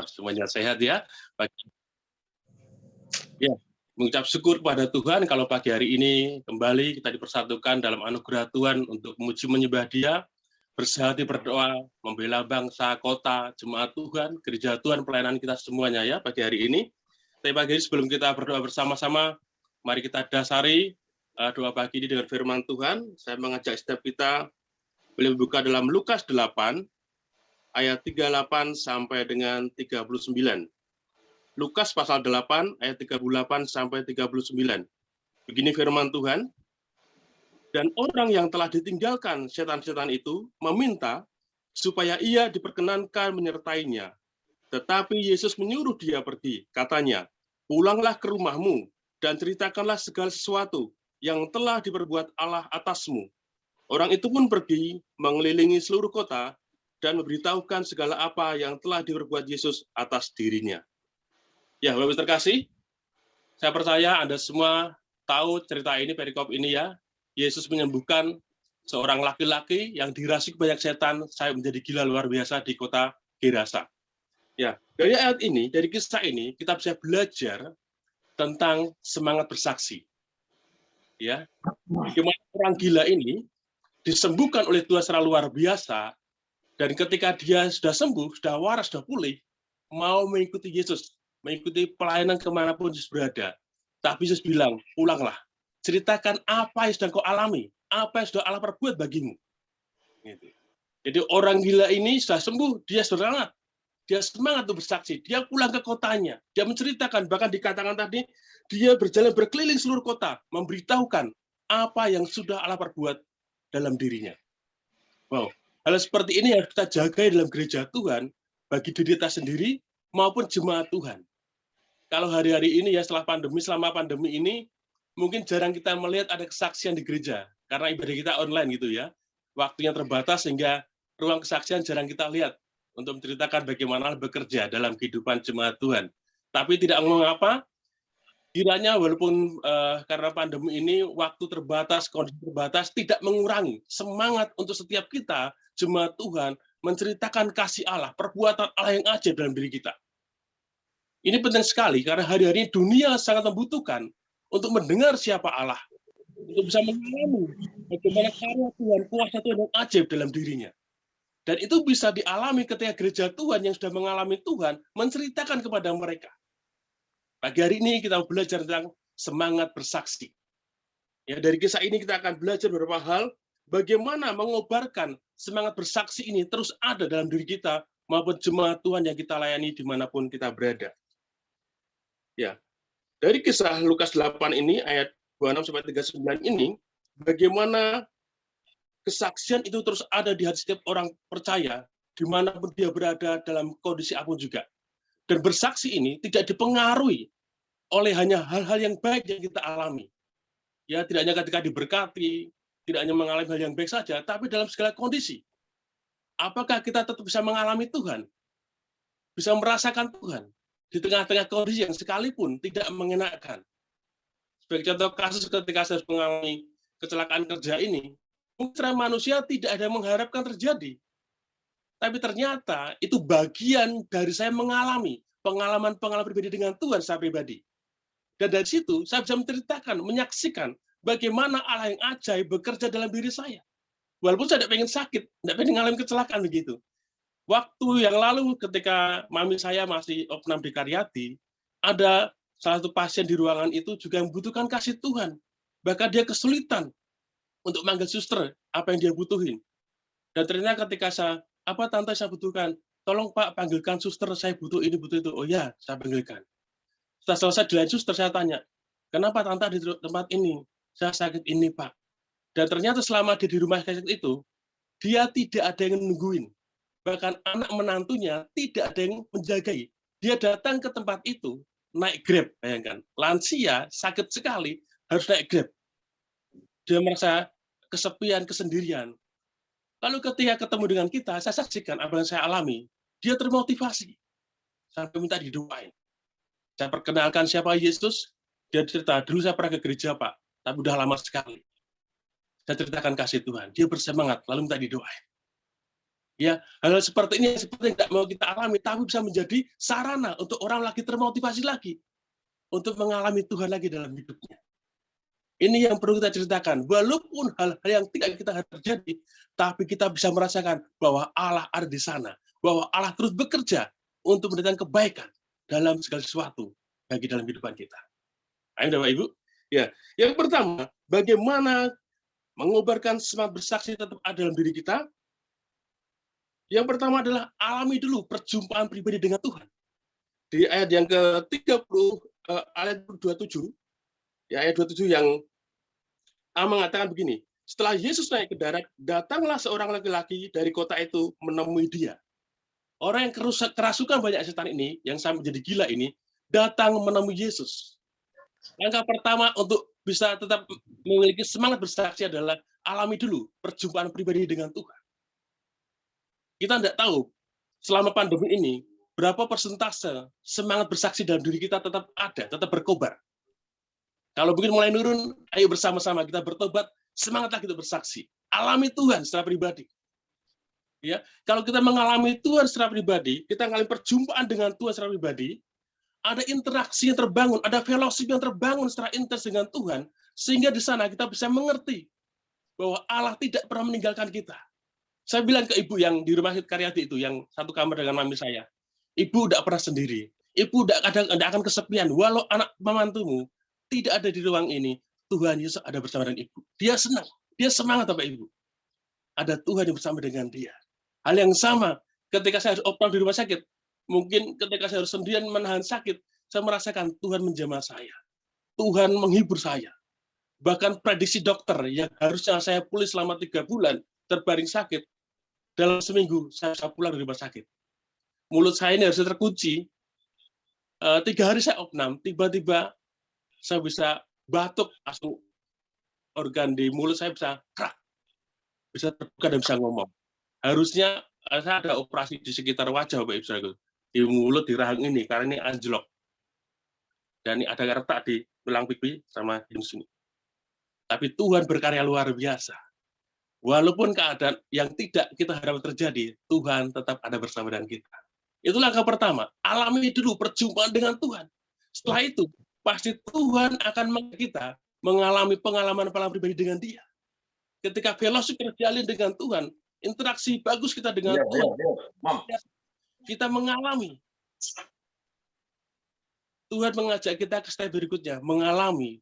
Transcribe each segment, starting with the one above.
Semuanya sehat ya. Ya, mengucap syukur kepada Tuhan kalau pagi hari ini kembali kita dipersatukan dalam anugerah Tuhan untuk memuji menyembah Dia, bersehati berdoa, membela bangsa, kota, jemaat Tuhan, gereja Tuhan, pelayanan kita semuanya ya pagi hari ini. Tapi pagi ini sebelum kita berdoa bersama-sama, mari kita dasari doa pagi ini dengan firman Tuhan. Saya mengajak setiap kita boleh membuka dalam Lukas 8 ayat 38 sampai dengan 39. Lukas pasal 8 ayat 38 sampai 39. Begini firman Tuhan. Dan orang yang telah ditinggalkan setan-setan itu meminta supaya ia diperkenankan menyertainya. Tetapi Yesus menyuruh dia pergi. Katanya, pulanglah ke rumahmu dan ceritakanlah segala sesuatu yang telah diperbuat Allah atasmu. Orang itu pun pergi mengelilingi seluruh kota dan memberitahukan segala apa yang telah diperbuat Yesus atas dirinya. Ya, Bapak terkasih, saya percaya Anda semua tahu cerita ini, perikop ini ya. Yesus menyembuhkan seorang laki-laki yang dirasuk banyak setan sampai menjadi gila luar biasa di kota Gerasa. Ya, dari ayat ini, dari kisah ini, kita bisa belajar tentang semangat bersaksi. Ya, bagaimana orang gila ini disembuhkan oleh Tuhan secara luar biasa, dan ketika dia sudah sembuh, sudah waras, sudah pulih, mau mengikuti Yesus, mengikuti pelayanan kemanapun Yesus berada. Tapi Yesus bilang, pulanglah. Ceritakan apa yang sedang kau alami, apa yang sudah Allah perbuat bagimu. Jadi orang gila ini sudah sembuh, dia semangat. Dia semangat untuk bersaksi. Dia pulang ke kotanya. Dia menceritakan, bahkan dikatakan tadi, dia berjalan berkeliling seluruh kota, memberitahukan apa yang sudah Allah perbuat dalam dirinya. Wow, hal seperti ini harus kita jaga dalam gereja Tuhan, bagi diri kita sendiri maupun jemaat Tuhan. Kalau hari-hari ini ya selama pandemi ini, mungkin jarang kita melihat ada kesaksian di gereja, karena ibadah kita online gitu ya. Waktunya terbatas sehingga ruang kesaksian jarang kita lihat untuk menceritakan bagaimana bekerja dalam kehidupan jemaat Tuhan. Tapi tidak mengapa, kiranya walaupun karena pandemi ini waktu terbatas, kondisi terbatas, tidak mengurangi semangat untuk setiap kita, jemaat Tuhan, menceritakan kasih Allah, perbuatan Allah yang ajaib dalam diri kita. Ini penting sekali, karena hari-hari dunia sangat membutuhkan untuk mendengar siapa Allah, untuk bisa mengalami bagaimana karya Tuhan, kuasa Tuhan yang ajaib dalam dirinya. Dan itu bisa dialami ketika gereja Tuhan yang sudah mengalami Tuhan, menceritakan kepada mereka. Pagi hari ini kita belajar tentang semangat bersaksi. Ya, dari kisah ini kita akan belajar beberapa hal, bagaimana mengobarkan semangat bersaksi ini terus ada dalam diri kita, maupun jemaat Tuhan yang kita layani dimanapun kita berada. Ya, dari kisah Lukas 8 ini, ayat 26-39 ini, bagaimana kesaksian itu terus ada di hati setiap orang percaya, dimanapun dia berada dalam kondisi apapun juga. Dan bersaksi ini tidak dipengaruhi oleh hanya hal-hal yang baik yang kita alami. Ya, tidak hanya ketika diberkati, tidak hanya mengalami hal yang baik saja, tapi dalam segala kondisi. Apakah kita tetap bisa mengalami Tuhan? Bisa merasakan Tuhan? Di tengah-tengah kondisi yang sekalipun tidak mengenakan. Sebagai contoh kasus ketika saya mengalami kecelakaan kerja ini, secara manusia tidak ada yang mengharapkan terjadi. Tapi ternyata itu bagian dari saya mengalami pengalaman-pengalaman pribadi dengan Tuhan saya pribadi. Dan dari situ saya bisa menceritakan, menyaksikan bagaimana Allah yang ajaib bekerja dalam diri saya. Walaupun saya tidak pengen sakit, tidak pengen mengalami kecelakaan begitu. Waktu yang lalu ketika mami saya masih opnam di Karyati, ada salah satu pasien di ruangan itu juga membutuhkan kasih Tuhan. Bahkan dia kesulitan untuk manggil suster apa yang dia butuhin. Dan ternyata ketika apa tante saya butuhkan, tolong Pak panggilkan suster, saya butuh ini, butuh itu. Oh ya, saya panggilkan. Setelah selesai di lain suster, saya tanya, kenapa tante di tempat ini? Saya sakit ini Pak. Dan ternyata selama dia di rumah sakit itu, dia tidak ada yang nungguin. Bahkan anak menantunya tidak ada yang menjagai. Dia datang ke tempat itu, naik Grab, bayangkan. Lansia, sakit sekali, harus naik Grab. Dia merasa kesepian, kesendirian. Lalu ketika ketemu dengan kita, saya saksikan apa yang saya alami. Dia termotivasi. Sampai minta didoain. Saya perkenalkan siapa Yesus, dia cerita, dulu saya pernah ke gereja Pak, tapi udah lama sekali. Saya ceritakan kasih Tuhan. Dia bersemangat, lalu minta didoain. Ya, hal seperti ini seperti yang tidak mau kita alami, tapi bisa menjadi sarana untuk orang lagi termotivasi lagi untuk mengalami Tuhan lagi dalam hidupnya. Ini yang perlu kita ceritakan. Walaupun hal-hal yang tidak kita terjadi, tapi kita bisa merasakan bahwa Allah ada di sana, bahwa Allah terus bekerja untuk mendatangkan kebaikan dalam segala sesuatu bagi dalam kehidupan kita. Ayo, Bapak Ibu. Ya, yang pertama, bagaimana mengobarkan semangat bersaksi tetap ada dalam diri kita? Yang pertama adalah alami dulu perjumpaan pribadi dengan Tuhan. Di ayat yang ke-30, ayat 27, ya ayat 27 yang mengatakan begini, setelah Yesus naik ke darat, datanglah seorang laki-laki dari kota itu menemui dia. Orang yang kerasukan banyak setan ini, yang sampai menjadi gila ini, datang menemui Yesus. Langkah pertama untuk bisa tetap memiliki semangat bersaksi adalah alami dulu perjumpaan pribadi dengan Tuhan. Kita tidak tahu selama pandemi ini berapa persentase semangat bersaksi dalam diri kita tetap ada, tetap berkobar. Kalau mungkin mulai nurun, ayo bersama-sama kita bertobat, semangat lagi untuk bersaksi. Alami Tuhan secara pribadi. Ya, kalau kita mengalami Tuhan secara pribadi, kita mengalami perjumpaan dengan Tuhan secara pribadi, ada interaksi yang terbangun, ada fellowship yang terbangun secara intens dengan Tuhan, sehingga di sana kita bisa mengerti bahwa Allah tidak pernah meninggalkan kita. Saya bilang ke ibu yang di rumah Karyadi itu, yang satu kamar dengan mami saya, ibu tidak pernah sendiri, ibu tidak akan kesepian, walau anak memantumu tidak ada di ruang ini, Tuhan Yesus ada bersama dengan ibu. Dia senang, dia semangat Bapak Ibu. Ada Tuhan yang bersama dengan dia. Hal yang sama ketika saya harus operasi di rumah sakit, mungkin ketika saya harus sendirian menahan sakit, saya merasakan Tuhan menjamah saya. Tuhan menghibur saya. Bahkan prediksi dokter yang harusnya saya pulih selama 3 bulan, terbaring sakit, dalam seminggu saya bisa pulang dari rumah sakit. Mulut saya ini harusnya terkunci. 3 hari saya opnam, tiba-tiba saya bisa batuk, langsung organ di mulut saya bisa krak, bisa terbuka dan bisa ngomong. Harusnya saya ada operasi di sekitar wajah, Bapak Ibu, di mulut, di rahang ini, karena ini anjlok. Dan ini ada retak di tulang pipi sama hidung sini. Tapi Tuhan berkarya luar biasa. Walaupun keadaan yang tidak kita harapkan terjadi, Tuhan tetap ada bersama dengan kita. Itu langkah pertama. Alami dulu perjumpaan dengan Tuhan. Setelah itu, pasti Tuhan akan kita mengalami pengalaman pribadi dengan Dia. Ketika fellowship terjalin dengan Tuhan, interaksi bagus kita dengan Tuhan, kita mengalami. Tuhan mengajak kita ke step berikutnya, mengalami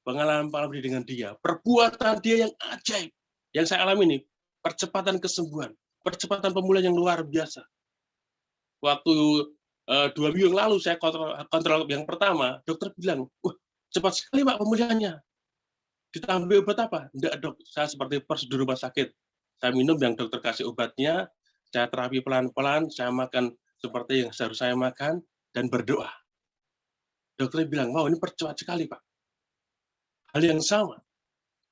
pengalaman pribadi dengan Dia. Perbuatan Dia yang ajaib. Yang saya alami ini, percepatan kesembuhan, percepatan pemulihan yang luar biasa. Waktu 2 minggu yang lalu saya kontrol yang pertama, dokter bilang, wah cepat sekali Pak pemulihannya. Ditambah obat apa? Enggak dok, saya seperti prosedur rumah sakit. Saya minum yang dokter kasih obatnya, saya terapi pelan-pelan, saya makan seperti yang seharusnya saya makan, dan berdoa. Dokter bilang, wow ini percepat sekali Pak. Hal yang sama.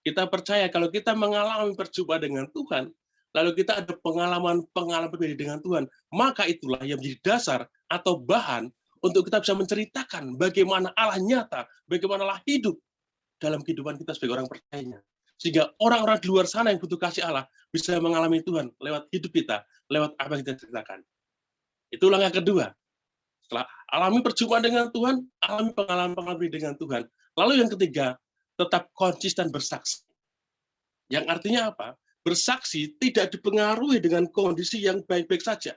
Kita percaya kalau kita mengalami perjumpaan dengan Tuhan, lalu kita ada pengalaman berbeda dengan Tuhan, maka itulah yang menjadi dasar atau bahan untuk kita bisa menceritakan bagaimana Allah nyata, bagaimana Allah hidup dalam kehidupan kita sebagai orang percayanya. Sehingga orang-orang di luar sana yang butuh kasih Allah bisa mengalami Tuhan lewat hidup kita, lewat apa yang kita ceritakan. Itulah yang kedua. Setelah alami perjumpaan dengan Tuhan, alami pengalaman dengan Tuhan. Lalu yang ketiga, tetap konsisten bersaksi. Yang artinya apa? Bersaksi tidak dipengaruhi dengan kondisi yang baik-baik saja.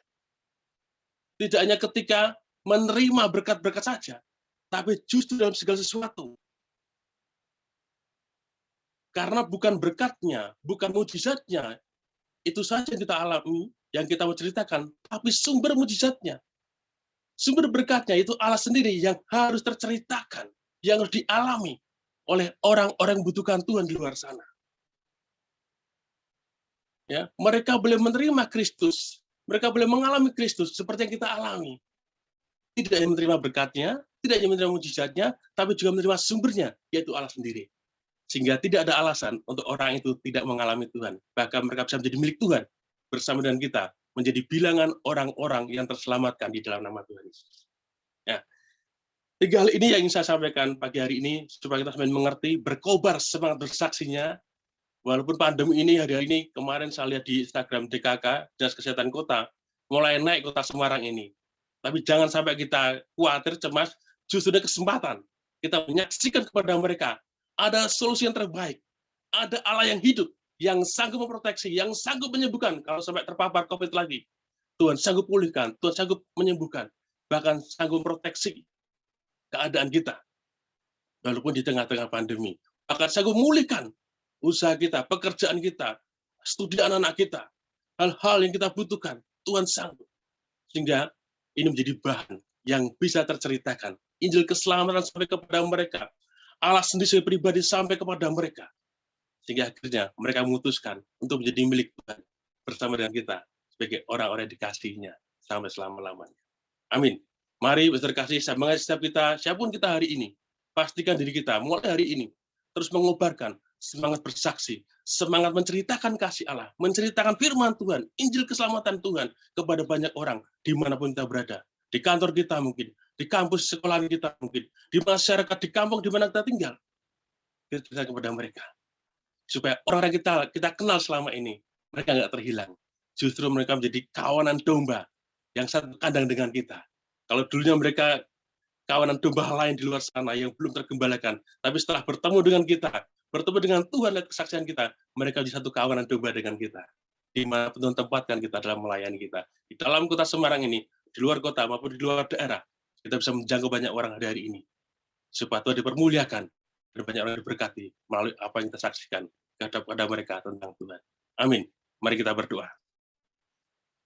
Tidak hanya ketika menerima berkat-berkat saja, tapi justru dalam segala sesuatu. Karena bukan berkatnya, bukan mujizatnya, itu saja yang kita alami, yang kita mau ceritakan, tapi sumber mujizatnya, sumber berkatnya itu Allah sendiri yang harus terceritakan, yang harus dialami oleh orang-orang yang membutuhkan Tuhan di luar sana. Ya, mereka boleh menerima Kristus, mereka boleh mengalami Kristus seperti yang kita alami. Tidak hanya menerima berkatnya, tidak hanya menerima mujizatnya, tapi juga menerima sumbernya, yaitu Allah sendiri. Sehingga tidak ada alasan untuk orang itu tidak mengalami Tuhan. Bahkan mereka bisa menjadi milik Tuhan bersama dengan kita, menjadi bilangan orang-orang yang terselamatkan di dalam nama Tuhan Yesus. Ya. 3 hal ini yang ingin saya sampaikan pagi hari ini, supaya kita semakin mengerti, berkobar semangat bersaksinya, Walaupun pandemi ini hari ini, kemarin saya lihat di Instagram DKK, Dinas Kesehatan Kota, mulai naik Kota Semarang ini. Tapi jangan sampai kita khawatir, cemas, justru ada kesempatan. Kita menyaksikan kepada mereka, ada solusi yang terbaik, ada Allah yang hidup, yang sanggup memproteksi, yang sanggup menyembuhkan kalau sampai terpapar COVID lagi. Tuhan sanggup pulihkan, Tuhan sanggup menyembuhkan, bahkan sanggup memproteksi keadaan kita, walaupun di tengah-tengah pandemi. Bahkan sanggup memulihkan usaha kita, pekerjaan kita, studi anak-anak kita, hal-hal yang kita butuhkan, Tuhan sanggup. Sehingga ini menjadi bahan yang bisa terceritakan. Injil keselamatan sampai kepada mereka. Allah sendiri sebagai pribadi sampai kepada mereka. Sehingga akhirnya mereka memutuskan untuk menjadi milik Tuhan bersama dengan kita sebagai orang-orang yang dikasihinya sampai selama-lamanya. Amin. Mari berterkasih, saya mengasihi setiap kita, siapapun kita hari ini, pastikan diri kita mulai hari ini terus mengobarkan semangat bersaksi, semangat menceritakan kasih Allah, menceritakan firman Tuhan, Injil keselamatan Tuhan kepada banyak orang dimanapun kita berada. Di kantor kita mungkin, di kampus sekolah kita mungkin, di masyarakat, di kampung di mana kita tinggal. Kita cerita kepada mereka. Supaya orang-orang kita kenal selama ini, mereka nggak terhilang. Justru mereka menjadi kawanan domba yang satu kandang dengan kita. Kalau dulunya mereka kawanan domba lain di luar sana yang belum tergembalakan, tapi setelah bertemu dengan kita, bertemu dengan Tuhan dan kesaksian kita, mereka di satu kawanan domba dengan kita. Di mana Tuhan tempatkan kita dalam melayani kita. Di dalam kota Semarang ini, di luar kota maupun di luar daerah, kita bisa menjangkau banyak orang hari ini. Supaya Tuhan dipermuliakan, dan banyak orang diberkati melalui apa yang kita saksikan kepada mereka tentang Tuhan. Amin. Mari kita berdoa.